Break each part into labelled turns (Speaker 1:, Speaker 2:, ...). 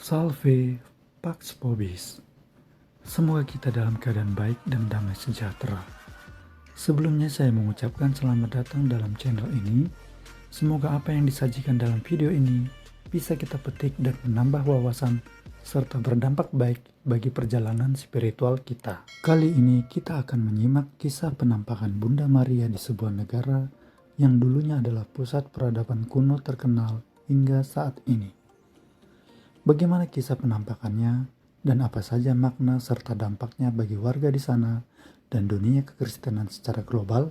Speaker 1: Salve Pax Vobis. Semoga kita dalam keadaan baik dan damai sejahtera. Sebelumnya saya mengucapkan selamat datang dalam channel ini. Semoga apa yang disajikan dalam video ini bisa kita petik dan menambah wawasan serta berdampak baik bagi perjalanan spiritual kita. Kali ini kita akan menyimak kisah penampakan Bunda Maria di sebuah negara yang dulunya adalah pusat peradaban kuno terkenal hingga saat ini. Bagaimana kisah penampakannya dan apa saja makna serta dampaknya bagi warga di sana dan dunia kekristenan secara global?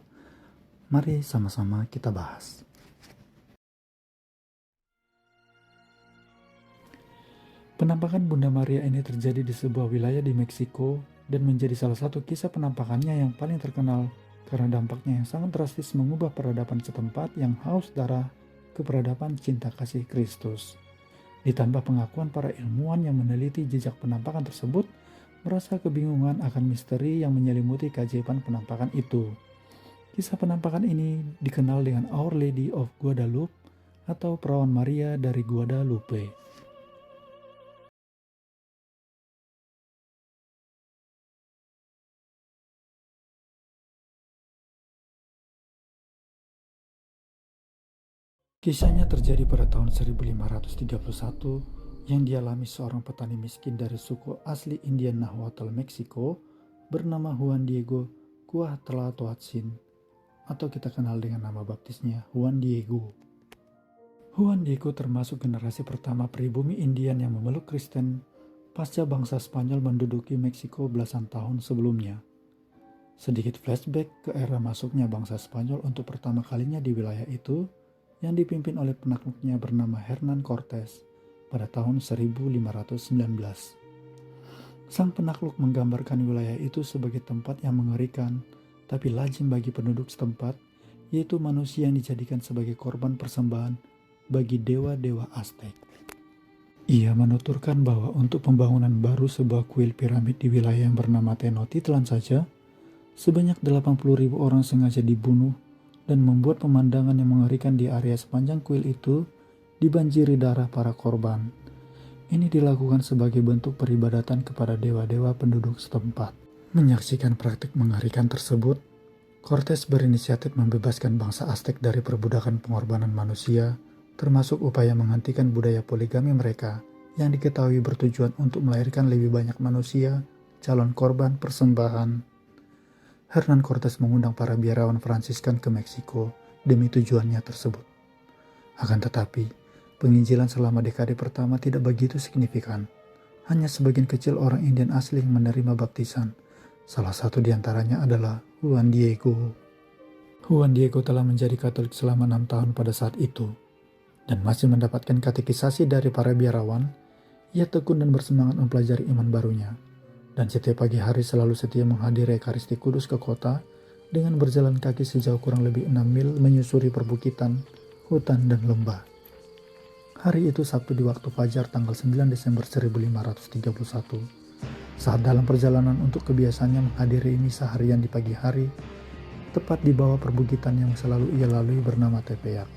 Speaker 1: Mari sama-sama kita bahas. Penampakan Bunda Maria ini terjadi di sebuah wilayah di Meksiko dan menjadi salah satu kisah penampakannya yang paling terkenal karena dampaknya yang sangat drastis mengubah peradaban setempat yang haus darah ke peradaban cinta kasih Kristus. Ditambah pengakuan para ilmuwan yang meneliti jejak penampakan tersebut merasa kebingungan akan misteri yang menyelimuti keajaiban penampakan itu. Kisah penampakan ini dikenal dengan Our Lady of Guadalupe atau Perawan Maria dari Guadalupe. Kisahnya terjadi pada tahun 1531 yang dialami seorang petani miskin dari suku asli Indian Nahuatl Meksiko bernama Juan Diego Cuauhtlatoatzin atau kita kenal dengan nama baptisnya Juan Diego. Juan Diego termasuk generasi pertama pribumi Indian yang memeluk Kristen pasca bangsa Spanyol menduduki Meksiko belasan tahun sebelumnya. Sedikit flashback ke era masuknya bangsa Spanyol untuk pertama kalinya di wilayah itu yang dipimpin oleh penakluknya bernama Hernán Cortés pada tahun 1519. Sang penakluk menggambarkan wilayah itu sebagai tempat yang mengerikan, tapi lazim bagi penduduk setempat, yaitu manusia yang dijadikan sebagai korban persembahan bagi dewa-dewa Aztec. Ia menuturkan bahwa untuk pembangunan baru sebuah kuil piramid di wilayah yang bernama Tenochtitlan saja, sebanyak 80.000 orang sengaja dibunuh dan membuat pemandangan yang mengerikan di area sepanjang kuil itu dibanjiri darah para korban. Ini dilakukan sebagai bentuk peribadatan kepada dewa-dewa penduduk setempat. Menyaksikan praktik mengerikan tersebut, Cortés berinisiatif membebaskan bangsa Aztec dari perbudakan pengorbanan manusia, termasuk upaya menghentikan budaya poligami mereka yang diketahui bertujuan untuk melahirkan lebih banyak manusia, calon korban persembahan. Hernán Cortés mengundang para biarawan Fransiskan ke Meksiko demi tujuannya tersebut. Akan tetapi, penginjilan selama dekade pertama tidak begitu signifikan. Hanya sebagian kecil orang Indian asli yang menerima baptisan. Salah satu di antaranya adalah Juan Diego. Juan Diego telah menjadi Katolik selama 6 tahun pada saat itu dan masih mendapatkan katekisasi dari para biarawan. Ia tekun dan bersemangat mempelajari iman barunya. Dan setiap pagi hari selalu setia menghadiri Ekaristi Kudus ke kota dengan berjalan kaki sejauh kurang lebih 6 mil menyusuri perbukitan, hutan, dan lembah. Hari itu Sabtu di waktu fajar tanggal 9 Desember 1531. Saat dalam perjalanan untuk kebiasaannya menghadiri misa harian di pagi hari, tepat di bawah perbukitan yang selalu ia lalui bernama Tepeyac.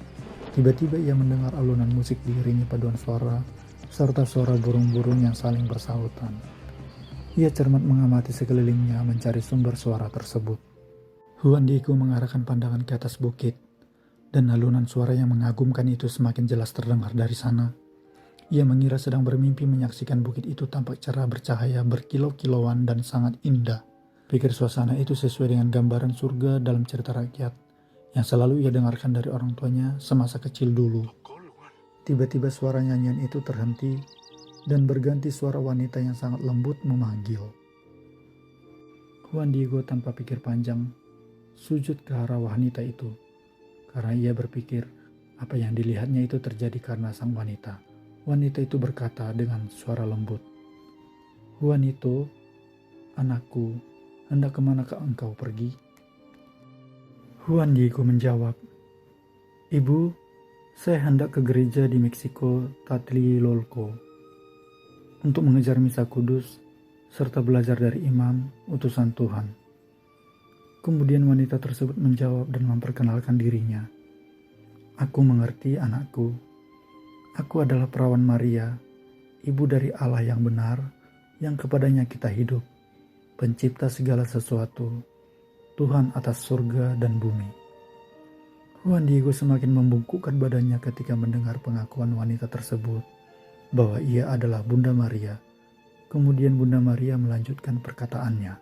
Speaker 1: Tiba-tiba ia mendengar alunan musik diiringi paduan suara serta suara burung-burung yang saling bersahutan. Ia cermat mengamati sekelilingnya mencari sumber suara tersebut. Juan Diego mengarahkan pandangan ke atas bukit, dan alunan suara yang mengagumkan itu semakin jelas terdengar dari sana. Ia mengira sedang bermimpi menyaksikan bukit itu tampak cerah bercahaya berkilau-kilauan dan sangat indah. Pikir suasana itu sesuai dengan gambaran surga dalam cerita rakyat yang selalu ia dengarkan dari orang tuanya semasa kecil dulu. Tiba-tiba suara nyanyian itu terhenti dan berganti suara wanita yang sangat lembut memanggil. Juan Diego tanpa pikir panjang sujud ke arah wanita itu karena ia berpikir apa yang dilihatnya itu terjadi karena sang wanita. Wanita itu berkata dengan suara lembut, "Juanito, anakku, hendak kemanakah engkau pergi?" Juan Diego menjawab, "Ibu, saya hendak ke gereja di Meksiko Tlatelolco untuk mengejar misa kudus serta belajar dari imam utusan Tuhan." Kemudian wanita tersebut menjawab dan memperkenalkan dirinya. "Aku mengerti, anakku. Aku adalah Perawan Maria, ibu dari Allah yang benar, yang kepadanya kita hidup, pencipta segala sesuatu, Tuhan atas surga dan bumi. Juan Diego semakin membungkukkan badannya ketika mendengar pengakuan wanita tersebut bahwa ia adalah Bunda Maria. Kemudian Bunda Maria melanjutkan perkataannya.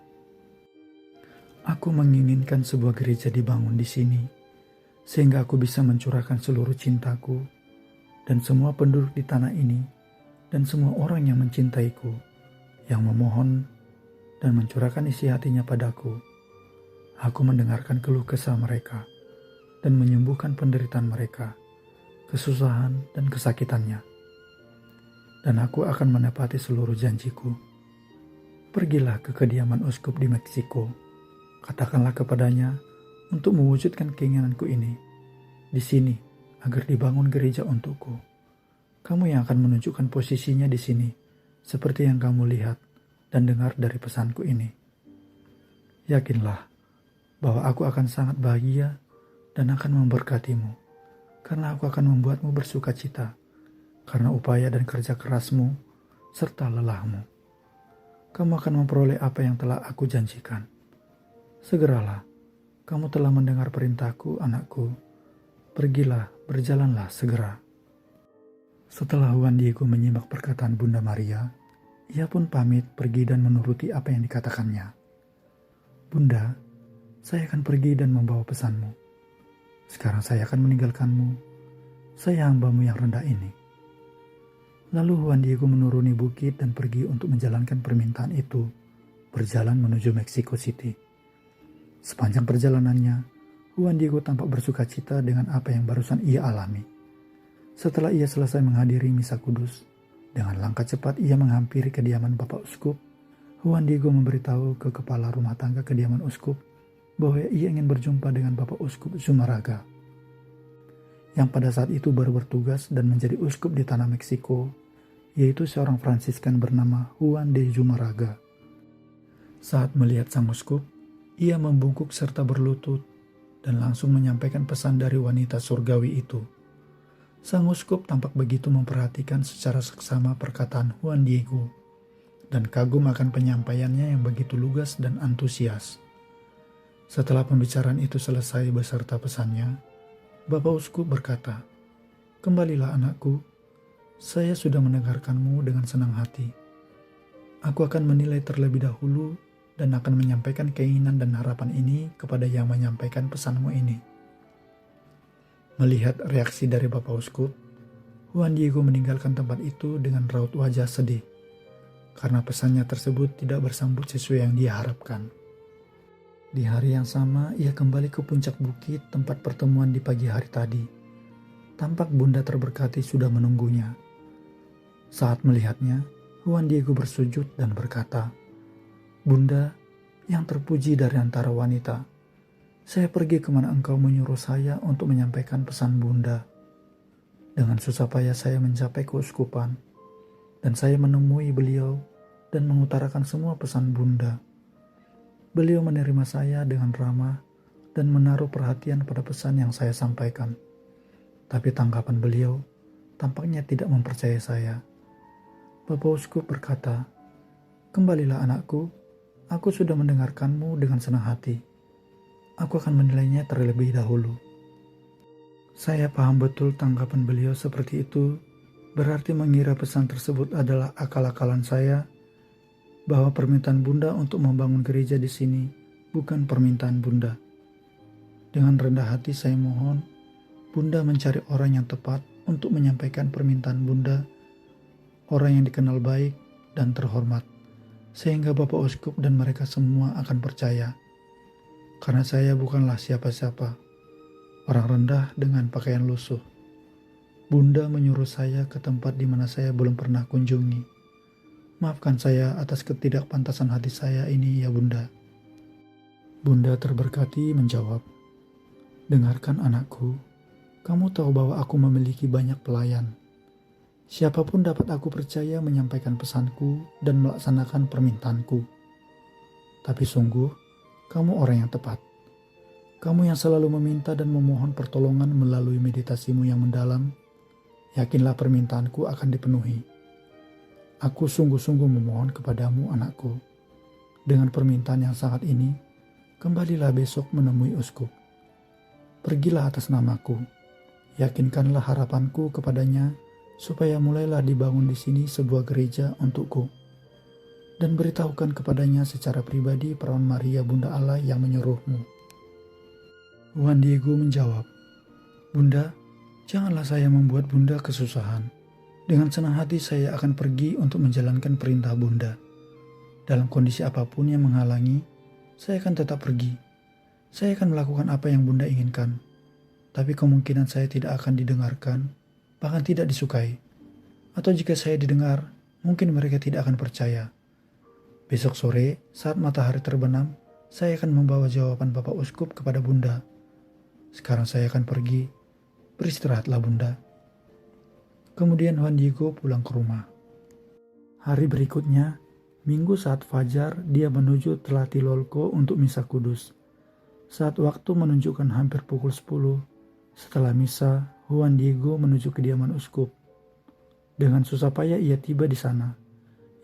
Speaker 1: Aku menginginkan sebuah gereja dibangun di sini, sehingga aku bisa mencurahkan seluruh cintaku dan semua penduduk di tanah ini dan semua orang yang mencintaiku, yang memohon dan mencurahkan isi hatinya padaku. Aku mendengarkan keluh kesah mereka dan menyembuhkan penderitaan mereka, kesusahan dan kesakitannya. Dan aku akan menepati seluruh janjiku. Pergilah ke kediaman uskup di Meksiko. Katakanlah kepadanya untuk mewujudkan keinginanku ini di sini agar dibangun gereja untukku. Kamu yang akan menunjukkan posisinya di sini, seperti yang kamu lihat dan dengar dari pesanku ini. Yakinlah bahwa aku akan sangat bahagia dan akan memberkatimu, karena aku akan membuatmu bersuka cita, karena upaya dan kerja kerasmu serta lelahmu. Kamu akan memperoleh apa yang telah aku janjikan. Segeralah, kamu telah mendengar perintahku, anakku. Pergilah, berjalanlah segera. Setelah Juan Diego menyimak perkataan Bunda Maria, ia pun pamit pergi dan menuruti apa yang dikatakannya. Bunda, saya akan pergi dan membawa pesanmu. Sekarang saya akan meninggalkanmu. Saya hambamu yang rendah ini. Lalu Juan Diego menuruni bukit dan pergi untuk menjalankan permintaan itu, berjalan menuju Mexico City. Sepanjang perjalanannya, Juan Diego tampak bersuka cita dengan apa yang barusan ia alami. Setelah ia selesai menghadiri misa kudus, dengan langkah cepat ia menghampiri kediaman Bapak Uskup. Juan Diego memberitahu ke kepala rumah tangga kediaman uskup bahwa ia ingin berjumpa dengan Bapak Uskup Zumárraga, yang pada saat itu baru bertugas dan menjadi uskup di tanah Meksiko, yaitu seorang Fransiskan bernama Juan de Zumárraga. Saat melihat sang uskup, ia membungkuk serta berlutut dan langsung menyampaikan pesan dari wanita surgawi itu. Sang uskup tampak begitu memperhatikan secara seksama perkataan Juan Diego dan kagum akan penyampaiannya yang begitu lugas dan antusias. Setelah pembicaraan itu selesai beserta pesannya, Bapak Uskup berkata, "Kembalilah anakku, saya sudah mendengarkanmu dengan senang hati. Aku akan menilai terlebih dahulu dan akan menyampaikan keinginan dan harapan ini kepada yang menyampaikan pesanmu ini." Melihat reaksi dari Bapak Uskup, Juan Diego meninggalkan tempat itu dengan raut wajah sedih, karena pesannya tersebut tidak bersambut sesuai yang dia harapkan. Di hari yang sama, ia kembali ke puncak bukit tempat pertemuan di pagi hari tadi. Tampak Bunda terberkati sudah menunggunya. Saat melihatnya, Juan Diego bersujud dan berkata, "Bunda yang terpuji dari antara wanita, saya pergi kemana engkau menyuruh saya untuk menyampaikan pesan Bunda. Dengan susah payah saya mencapai keuskupan, dan saya menemui beliau dan mengutarakan semua pesan Bunda. Beliau menerima saya dengan ramah dan menaruh perhatian pada pesan yang saya sampaikan. Tapi tanggapan beliau tampaknya tidak mempercayai saya." Bapak Uskup berkata, "Kembalilah anakku, aku sudah mendengarkanmu dengan senang hati. Aku akan menilainya terlebih dahulu." Saya paham betul tanggapan beliau seperti itu, berarti mengira pesan tersebut adalah akal-akalan saya, bahwa permintaan Bunda untuk membangun gereja di sini bukan permintaan Bunda. Dengan rendah hati saya mohon Bunda mencari orang yang tepat untuk menyampaikan permintaan Bunda, orang yang dikenal baik dan terhormat, sehingga Bapak Uskup dan mereka semua akan percaya. Karena saya bukanlah siapa-siapa, orang rendah dengan pakaian lusuh. Bunda menyuruh saya ke tempat di mana saya belum pernah kunjungi. Maafkan saya atas ketidakpantasan hati saya ini ya Bunda." Bunda terberkati menjawab, "Dengarkan anakku, kamu tahu bahwa aku memiliki banyak pelayan. Siapapun dapat aku percaya menyampaikan pesanku dan melaksanakan permintaanku. Tapi sungguh, kamu orang yang tepat. Kamu yang selalu meminta dan memohon pertolongan melalui meditasimu yang mendalam. Yakinlah permintaanku akan dipenuhi. Aku sungguh-sungguh memohon kepadamu, anakku. Dengan permintaan yang sangat ini, kembalilah besok menemui uskup. Pergilah atas namaku, yakinkanlah harapanku kepadanya, supaya mulailah dibangun di sini sebuah gereja untukku. Dan beritahukan kepadanya secara pribadi perawan Maria Bunda Allah yang menyuruhmu. Juan Diego menjawab, Bunda, janganlah saya membuat Bunda kesusahan. Dengan senang hati saya akan pergi untuk menjalankan perintah Bunda. Dalam kondisi apapun yang menghalangi, saya akan tetap pergi. Saya akan melakukan apa yang Bunda inginkan. Tapi kemungkinan saya tidak akan didengarkan, bahkan tidak disukai. Atau jika saya didengar, mungkin mereka tidak akan percaya. Besok sore, saat matahari terbenam, saya akan membawa jawaban Bapak Uskup kepada Bunda. Sekarang saya akan pergi. Beristirahatlah Bunda. Kemudian Juan Diego pulang ke rumah. Hari berikutnya, Minggu saat fajar, dia menuju Tlatelolco untuk misa kudus. Saat waktu menunjukkan hampir pukul 10, setelah misa, Juan Diego menuju kediaman uskup. Dengan susah payah ia tiba di sana.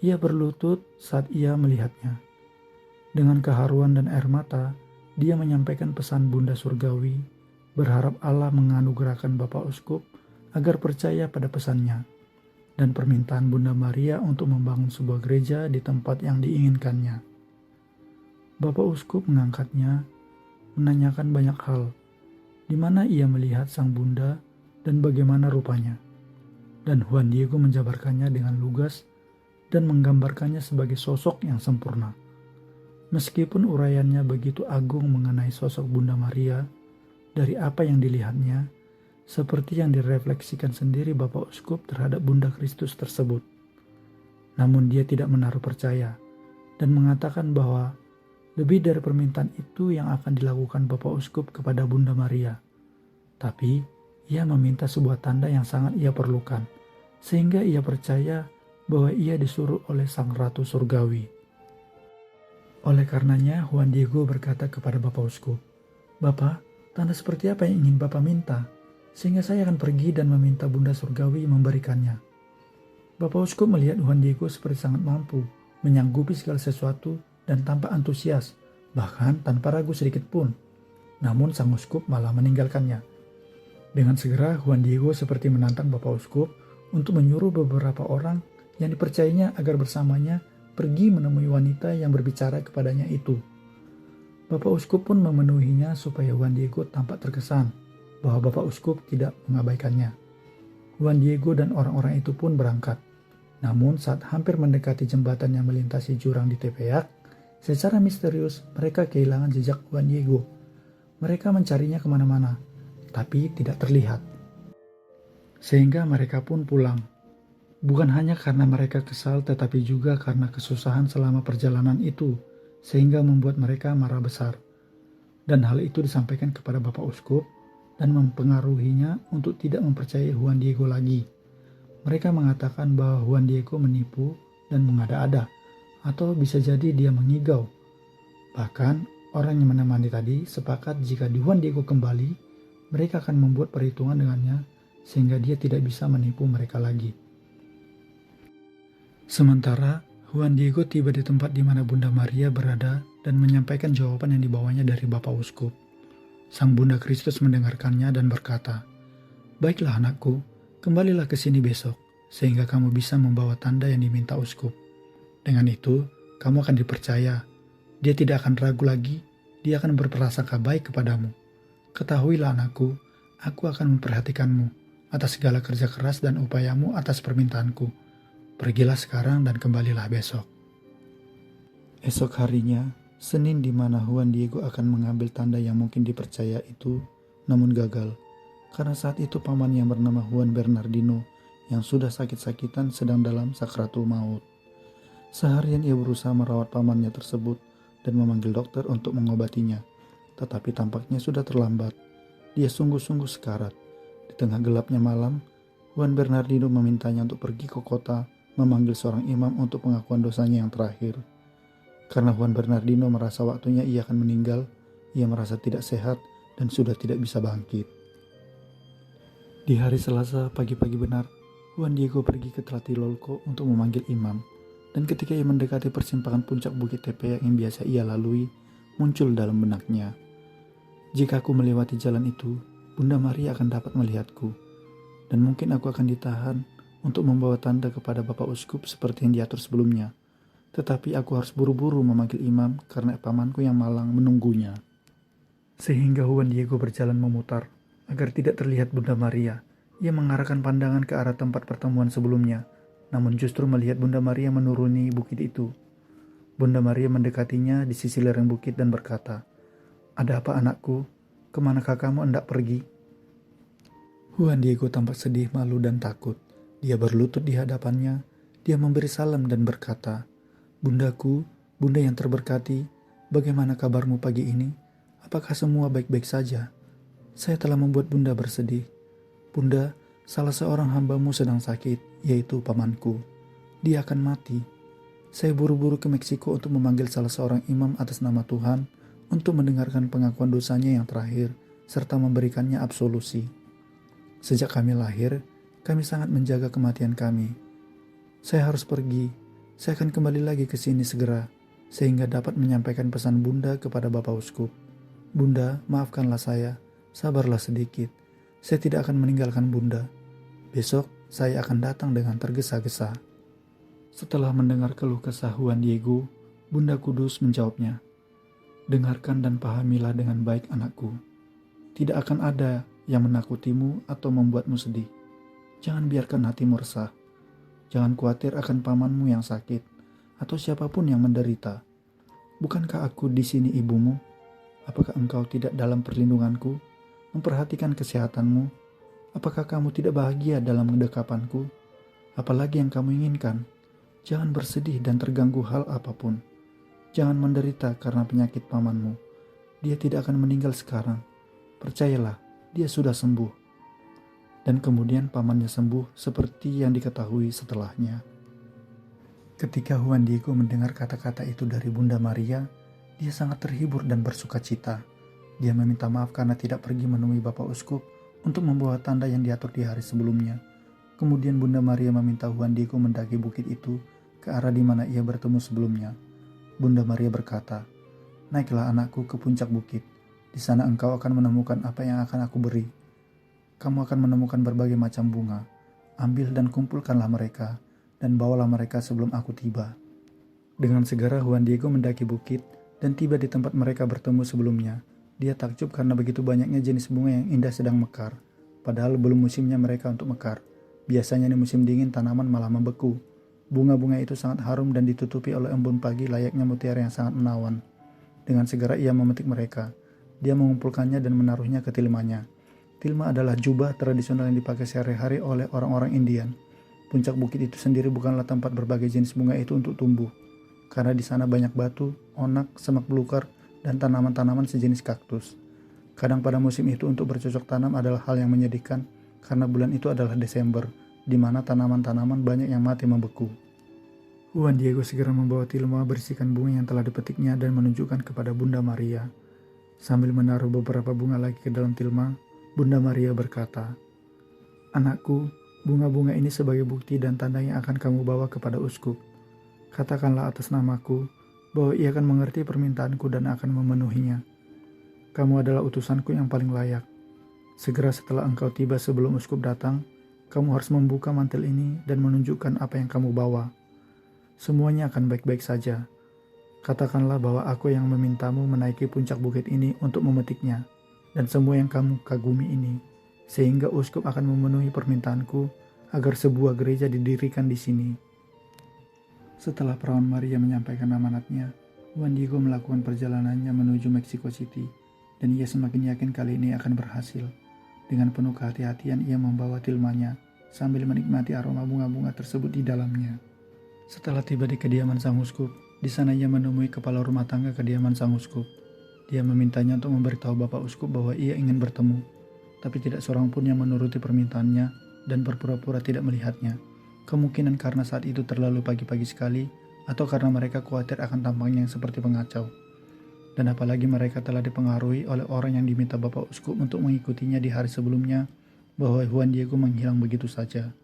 Speaker 1: Ia berlutut saat ia melihatnya. Dengan keharuan dan air mata, dia menyampaikan pesan Bunda Surgawi, berharap Allah menganugerahkan Bapak Uskup agar percaya pada pesannya, dan permintaan Bunda Maria untuk membangun sebuah gereja di tempat yang diinginkannya. Bapak Uskup mengangkatnya, menanyakan banyak hal, di mana ia melihat sang Bunda dan bagaimana rupanya. Dan Juan Diego menjabarkannya dengan lugas dan menggambarkannya sebagai sosok yang sempurna. Meskipun uraiannya begitu agung mengenai sosok Bunda Maria, dari apa yang dilihatnya, seperti yang direfleksikan sendiri Bapak Uskup terhadap Bunda Kristus tersebut. Namun dia tidak menaruh percaya dan mengatakan bahwa lebih dari permintaan itu yang akan dilakukan Bapak Uskup kepada Bunda Maria. Tapi ia meminta sebuah tanda yang sangat ia perlukan, sehingga ia percaya bahwa ia disuruh oleh Sang Ratu Surgawi. Oleh karenanya Juan Diego berkata kepada Bapak Uskup, Bapak, tanda seperti apa yang ingin Bapak minta? Sehingga saya akan pergi dan meminta Bunda Surgawi memberikannya. Bapak Uskup melihat Juan Diego seperti sangat mampu menyanggupi segala sesuatu dan tampak antusias, bahkan tanpa ragu sedikit pun. Namun sang uskup malah meninggalkannya. Dengan segera Juan Diego seperti menantang Bapak Uskup untuk menyuruh beberapa orang yang dipercayainya agar bersamanya pergi menemui wanita yang berbicara kepadanya itu. Bapak Uskup pun memenuhinya supaya Juan Diego tampak terkesan bahwa Bapak Uskup tidak mengabaikannya. Juan Diego dan orang-orang itu pun berangkat. Namun saat hampir mendekati jembatan yang melintasi jurang di Tepeyac, secara misterius mereka kehilangan jejak Juan Diego. Mereka mencarinya kemana-mana, tapi tidak terlihat. Sehingga mereka pun pulang. Bukan hanya karena mereka kesal, tetapi juga karena kesusahan selama perjalanan itu, sehingga membuat mereka marah besar. Dan hal itu disampaikan kepada Bapak Uskup, dan mempengaruhinya untuk tidak mempercayai Juan Diego lagi. Mereka mengatakan bahwa Juan Diego menipu dan mengada-ada, atau bisa jadi dia mengigau. Bahkan orang yang menemani tadi sepakat jika Juan Diego kembali, mereka akan membuat perhitungan dengannya sehingga dia tidak bisa menipu mereka lagi. Sementara Juan Diego tiba di tempat di mana Bunda Maria berada dan menyampaikan jawaban yang dibawanya dari Bapak Uskup. Sang Bunda Kristus mendengarkannya dan berkata, Baiklah anakku, kembalilah ke sini besok, sehingga kamu bisa membawa tanda yang diminta uskup. Dengan itu, kamu akan dipercaya. Dia tidak akan ragu lagi, dia akan berprasangka baik kepadamu. Ketahuilah anakku, aku akan memperhatikanmu atas segala kerja keras dan upayamu atas permintaanku. Pergilah sekarang dan kembalilah besok. Esok harinya, Senin di mana Juan Diego akan mengambil tanda yang mungkin dipercaya itu, namun gagal. Karena saat itu paman yang bernama Juan Bernardino yang sudah sakit-sakitan sedang dalam sakratul maut. Seharian ia berusaha merawat pamannya tersebut dan memanggil dokter untuk mengobatinya. Tetapi tampaknya sudah terlambat. Dia sungguh-sungguh sekarat. Di tengah gelapnya malam, Juan Bernardino memintanya untuk pergi ke kota memanggil seorang imam untuk pengakuan dosanya yang terakhir. Karena Juan Bernardino merasa waktunya ia akan meninggal, ia merasa tidak sehat dan sudah tidak bisa bangkit. Di hari Selasa pagi-pagi benar, Juan Diego pergi ke Tlatelolco untuk memanggil imam, dan ketika ia mendekati persimpangan puncak Bukit Tepeyac yang biasa ia lalui, muncul dalam benaknya. Jika aku melewati jalan itu, Bunda Maria akan dapat melihatku, dan mungkin aku akan ditahan untuk membawa tanda kepada Bapak Uskup seperti yang diatur sebelumnya. Tetapi aku harus buru-buru memanggil imam karena pamanku yang malang menunggunya. Sehingga Juan Diego berjalan memutar, agar tidak terlihat Bunda Maria. Ia mengarahkan pandangan ke arah tempat pertemuan sebelumnya, namun justru melihat Bunda Maria menuruni bukit itu. Bunda Maria mendekatinya di sisi lereng bukit dan berkata, "Ada apa anakku? Kemanakah kamu hendak pergi?" Juan Diego tampak sedih, malu, dan takut. Dia berlutut di hadapannya. Dia memberi salam dan berkata, "Bundaku, bunda yang terberkati, bagaimana kabarmu pagi ini? Apakah semua baik-baik saja? Saya telah membuat bunda bersedih. Bunda, salah seorang hambamu sedang sakit, yaitu pamanku. Dia akan mati. Saya buru-buru ke Meksiko untuk memanggil salah seorang imam atas nama Tuhan untuk mendengarkan pengakuan dosanya yang terakhir serta memberikannya absolusi. Sejak kami lahir, kami sangat menjaga kematian kami. Saya harus pergi. Saya akan kembali lagi ke sini segera, sehingga dapat menyampaikan pesan bunda kepada Bapak Uskup. Bunda, maafkanlah saya. Sabarlah sedikit. Saya tidak akan meninggalkan bunda. Besok saya akan datang dengan tergesa-gesa." Setelah mendengar keluh kesah Juan Diego, Bunda Kudus menjawabnya, "Dengarkan dan pahamilah dengan baik anakku. Tidak akan ada yang menakutimu atau membuatmu sedih. Jangan biarkan hatimu resah. Jangan khawatir akan pamanmu yang sakit atau siapapun yang menderita. Bukankah aku di sini ibumu? Apakah engkau tidak dalam perlindunganku, memperhatikan kesehatanmu? Apakah kamu tidak bahagia dalam kedekapanku? Apalagi yang kamu inginkan? Jangan bersedih dan terganggu hal apapun. Jangan menderita karena penyakit pamanmu. Dia tidak akan meninggal sekarang. Percayalah, dia sudah sembuh." Dan kemudian pamannya sembuh seperti yang diketahui setelahnya. Ketika Juan Diego mendengar kata-kata itu dari Bunda Maria, dia sangat terhibur dan bersuka cita. Dia meminta maaf karena tidak pergi menemui Bapak Uskup untuk membawa tanda yang diatur di hari sebelumnya. Kemudian Bunda Maria meminta Juan Diego mendaki bukit itu ke arah di mana ia bertemu sebelumnya. Bunda Maria berkata, "Naiklah anakku ke puncak bukit. Di sana engkau akan menemukan apa yang akan aku beri. Kamu akan menemukan berbagai macam bunga. Ambil dan kumpulkanlah mereka, dan bawalah mereka sebelum aku tiba." Dengan segera Juan Diego mendaki bukit dan tiba di tempat mereka bertemu sebelumnya. Dia takjub karena begitu banyaknya jenis bunga yang indah sedang mekar, padahal belum musimnya mereka untuk mekar. Biasanya di musim dingin tanaman malah membeku. Bunga-bunga itu sangat harum dan ditutupi oleh embun pagi layaknya mutiara yang sangat menawan. Dengan segera ia memetik mereka. Dia mengumpulkannya dan menaruhnya ke tilmanya. Tilma adalah jubah tradisional yang dipakai sehari-hari oleh orang-orang Indian. Puncak bukit itu sendiri bukanlah tempat berbagai jenis bunga itu untuk tumbuh, karena di sana banyak batu, onak, semak belukar, dan tanaman-tanaman sejenis kaktus. Kadang pada musim itu untuk bercocok tanam adalah hal yang menyedihkan, karena bulan itu adalah Desember, di mana tanaman-tanaman banyak yang mati membeku. Juan Diego segera membawa tilma berisikan bunga yang telah dipetiknya dan menunjukkan kepada Bunda Maria. Sambil menaruh beberapa bunga lagi ke dalam tilma, Bunda Maria berkata, "Anakku, bunga-bunga ini sebagai bukti dan tanda yang akan kamu bawa kepada uskup. Katakanlah atas namaku bahwa ia akan mengerti permintaanku dan akan memenuhinya. Kamu adalah utusanku yang paling layak. Segera setelah engkau tiba sebelum uskup datang, kamu harus membuka mantel ini dan menunjukkan apa yang kamu bawa. Semuanya akan baik-baik saja. Katakanlah bahwa aku yang memintamu menaiki puncak bukit ini untuk memetiknya, dan semua yang kamu kagumi ini, sehingga uskup akan memenuhi permintaanku agar sebuah gereja didirikan di sini." Setelah perawan Maria menyampaikan amanatnya, Juan Diego melakukan perjalanannya menuju Mexico City, dan ia semakin yakin kali ini akan berhasil. Dengan penuh kehati-hatian ia membawa tilmanya, sambil menikmati aroma bunga-bunga tersebut di dalamnya. Setelah tiba di kediaman sang uskup, di sana ia menemui kepala rumah tangga kediaman sang uskup. Dia memintanya untuk memberitahu Bapak Uskup bahwa ia ingin bertemu, tapi tidak seorang pun yang menuruti permintaannya dan berpura-pura tidak melihatnya. Kemungkinan karena saat itu terlalu pagi-pagi sekali, atau karena mereka khawatir akan tampangnya yang seperti pengacau. Dan apalagi mereka telah dipengaruhi oleh orang yang diminta Bapak Uskup untuk mengikutinya di hari sebelumnya, bahwa Juan Diego menghilang begitu saja.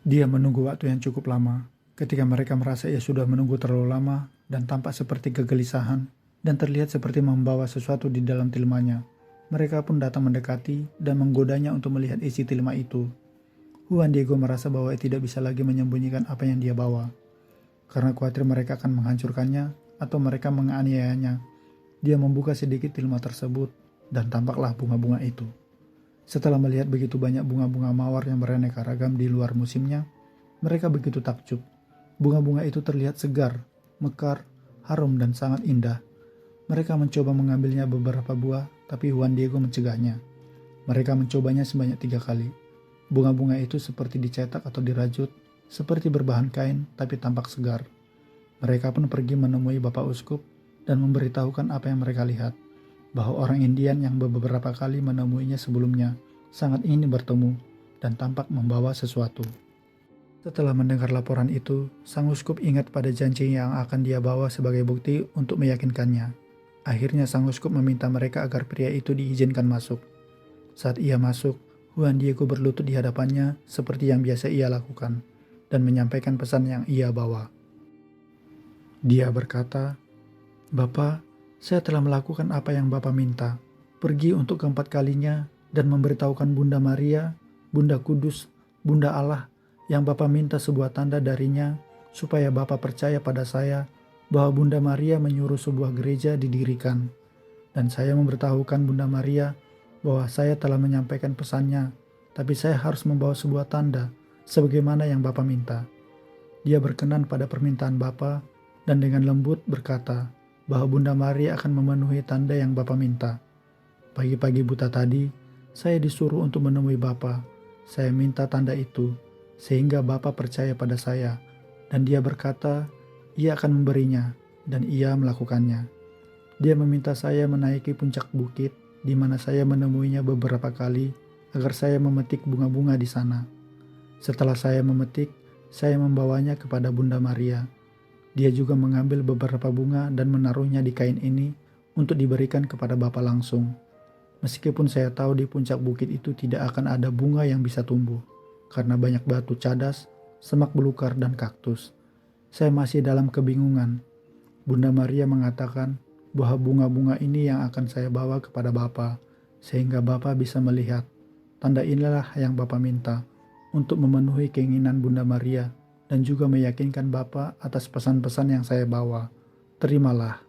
Speaker 1: Dia menunggu waktu yang cukup lama. Ketika mereka merasa ia sudah menunggu terlalu lama dan tampak seperti kegelisahan dan terlihat seperti membawa sesuatu di dalam telimanya, mereka pun datang mendekati dan menggodanya untuk melihat isi tilma itu. Juan Diego merasa bahwa ia tidak bisa lagi menyembunyikan apa yang dia bawa. Karena khawatir mereka akan menghancurkannya atau mereka menganiayanya, dia membuka sedikit tilma tersebut dan tampaklah bunga-bunga itu. Setelah melihat begitu banyak bunga-bunga mawar yang beraneka ragam di luar musimnya, mereka begitu takjub. Bunga-bunga itu terlihat segar, mekar, harum dan sangat indah. Mereka mencoba mengambilnya beberapa buah, tapi Juan Diego mencegahnya. Mereka mencobanya sebanyak 3 kali. Bunga-bunga itu seperti dicetak atau dirajut, seperti berbahan kain tapi tampak segar. Mereka pun pergi menemui Bapak Uskup dan memberitahukan apa yang mereka lihat, bahwa orang Indian yang beberapa kali menemuinya sebelumnya sangat ingin bertemu dan tampak membawa sesuatu. Setelah mendengar laporan itu, sang uskup ingat pada janji yang akan dia bawa sebagai bukti untuk meyakinkannya. Akhirnya sang uskup meminta mereka agar pria itu diizinkan masuk. Saat ia masuk, Juan Diego berlutut di hadapannya seperti yang biasa ia lakukan dan menyampaikan pesan yang ia bawa. Dia berkata, "Bapak, saya telah melakukan apa yang Bapak minta, pergi untuk keempat kalinya dan memberitahukan Bunda Maria, Bunda Kudus, Bunda Allah yang Bapak minta sebuah tanda darinya supaya Bapak percaya pada saya bahwa Bunda Maria menyuruh sebuah gereja didirikan. Dan saya memberitahukan Bunda Maria bahwa saya telah menyampaikan pesannya, tapi saya harus membawa sebuah tanda sebagaimana yang Bapak minta." Dia berkenan pada permintaan Bapak dan dengan lembut berkata bahwa Bunda Maria akan memenuhi tanda yang Bapak minta. Pagi-pagi buta tadi, saya disuruh untuk menemui Bapak. Saya minta tanda itu, sehingga Bapak percaya pada saya. Dan dia berkata, ia akan memberinya, dan ia melakukannya. Dia meminta saya menaiki puncak bukit, di mana saya menemuinya beberapa kali, agar saya memetik bunga-bunga di sana. Setelah saya memetik, saya membawanya kepada Bunda Maria. Dia juga mengambil beberapa bunga dan menaruhnya di kain ini untuk diberikan kepada Bapak langsung. Meskipun saya tahu di puncak bukit itu tidak akan ada bunga yang bisa tumbuh, karena banyak batu cadas, semak belukar, dan kaktus. Saya masih dalam kebingungan. Bunda Maria mengatakan bahwa bunga-bunga ini yang akan saya bawa kepada Bapak, sehingga Bapak bisa melihat. Tanda inilah yang Bapak minta, untuk memenuhi keinginan Bunda Maria, dan juga meyakinkan Bapak atas pesan-pesan yang saya bawa. Terimalah.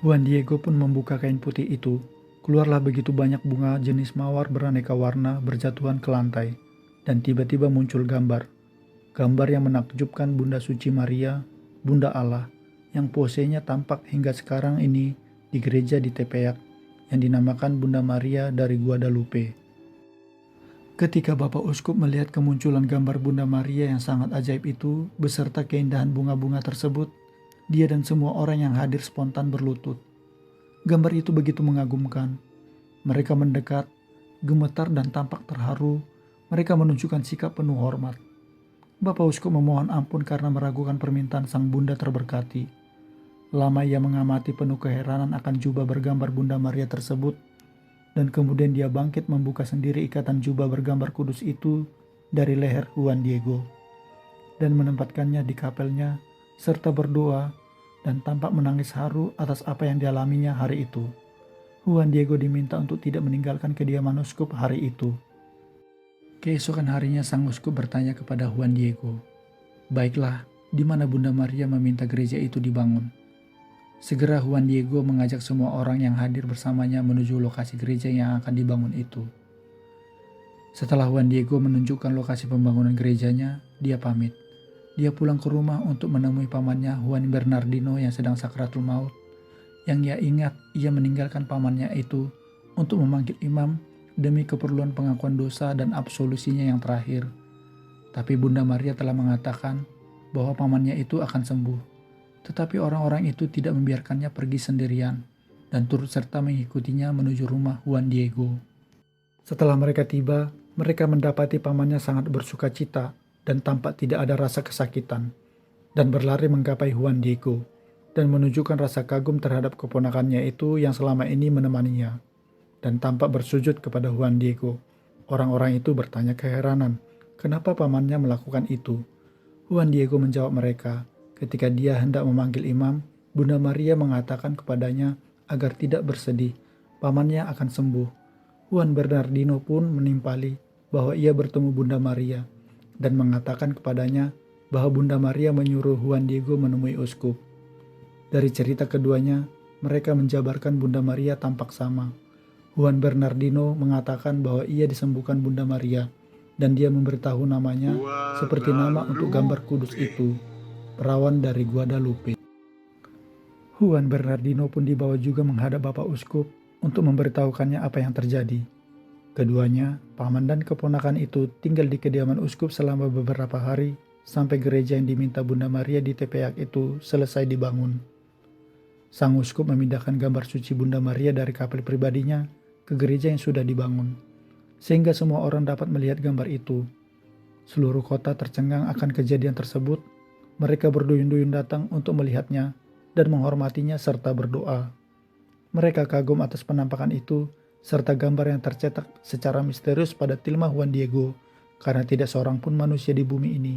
Speaker 1: Juan Diego pun membuka kain putih itu. Keluarlah begitu banyak bunga jenis mawar beraneka warna berjatuhan ke lantai. Dan tiba-tiba muncul gambar. Gambar yang menakjubkan Bunda Suci Maria, Bunda Allah, yang posenya tampak hingga sekarang ini di gereja di Tepeyac, yang dinamakan Bunda Maria dari Guadalupe. Ketika Bapak Uskup melihat kemunculan gambar Bunda Maria yang sangat ajaib itu beserta keindahan bunga-bunga tersebut, dia dan semua orang yang hadir spontan berlutut. Gambar itu begitu mengagumkan. Mereka mendekat, gemetar dan tampak terharu. Mereka menunjukkan sikap penuh hormat. Bapak Uskup memohon ampun karena meragukan permintaan sang Bunda terberkati. Lama ia mengamati penuh keheranan akan jubah bergambar Bunda Maria tersebut. Dan kemudian dia bangkit membuka sendiri ikatan jubah bergambar kudus itu dari leher Juan Diego dan menempatkannya di kapelnya serta berdoa dan tampak menangis haru atas apa yang dialaminya hari itu. Juan Diego diminta untuk tidak meninggalkan kediaman uskup hari itu. Keesokan harinya sang uskup bertanya kepada Juan Diego, "Baiklah, di mana Bunda Maria meminta gereja itu dibangun?" Segera Juan Diego mengajak semua orang yang hadir bersamanya menuju lokasi gereja yang akan dibangun itu. Setelah Juan Diego menunjukkan lokasi pembangunan gerejanya, dia pamit. Dia pulang ke rumah untuk menemui pamannya Juan Bernardino yang sedang sakratul maut. Yang ia ingat, ia meninggalkan pamannya itu untuk memanggil imam demi keperluan pengakuan dosa dan absolusinya yang terakhir. Tapi Bunda Maria telah mengatakan bahwa pamannya itu akan sembuh. Tetapi orang-orang itu tidak membiarkannya pergi sendirian dan turut serta mengikutinya menuju rumah Juan Diego. Setelah mereka tiba, mereka mendapati pamannya sangat bersuka cita dan tampak tidak ada rasa kesakitan, dan berlari menggapai Juan Diego dan menunjukkan rasa kagum terhadap keponakannya itu yang selama ini menemaninya, dan tampak bersujud kepada Juan Diego. Orang-orang itu bertanya keheranan kenapa pamannya melakukan itu. Juan Diego menjawab mereka. Ketika dia hendak memanggil imam, Bunda Maria mengatakan kepadanya agar tidak bersedih, pamannya akan sembuh. Juan Bernardino pun menimpali bahwa ia bertemu Bunda Maria dan mengatakan kepadanya bahwa Bunda Maria menyuruh Juan Diego menemui uskup. Dari cerita keduanya, mereka menjabarkan Bunda Maria tampak sama. Juan Bernardino mengatakan bahwa ia disembuhkan Bunda Maria dan dia memberitahu namanya seperti nama untuk gambar kudus itu, perawan dari Guadalupe. Juan Bernardino pun dibawa juga menghadap Bapak Uskup untuk memberitahukannya apa yang terjadi. Keduanya, paman dan keponakan itu tinggal di kediaman uskup selama beberapa hari sampai gereja yang diminta Bunda Maria di Tepeyac itu selesai dibangun. Sang uskup memindahkan gambar suci Bunda Maria dari kapel pribadinya ke gereja yang sudah dibangun, sehingga semua orang dapat melihat gambar itu. Seluruh kota tercengang akan kejadian tersebut. Mereka berduyun-duyun datang untuk melihatnya dan menghormatinya serta berdoa. Mereka kagum atas penampakan itu serta gambar yang tercetak secara misterius pada tilma Juan Diego, karena tidak seorang pun manusia di bumi ini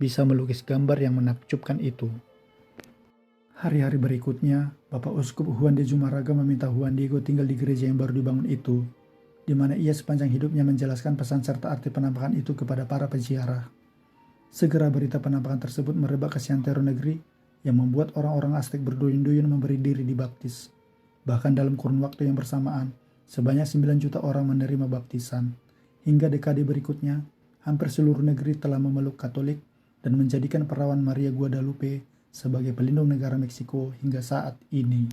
Speaker 1: bisa melukis gambar yang menakjubkan itu. Hari-hari berikutnya, Bapak Uskup Juan de Zumárraga meminta Juan Diego tinggal di gereja yang baru dibangun itu, di mana ia sepanjang hidupnya menjelaskan pesan serta arti penampakan itu kepada para peziarah. Segera berita penampakan tersebut merebak ke seantero negeri yang membuat orang-orang Aztec berduyun-duyun memberi diri dibaptis. Bahkan dalam kurun waktu yang bersamaan, sebanyak 9 juta orang menerima baptisan. Hingga dekade berikutnya, hampir seluruh negeri telah memeluk Katolik dan menjadikan perawan Maria Guadalupe sebagai pelindung negara Meksiko hingga saat ini.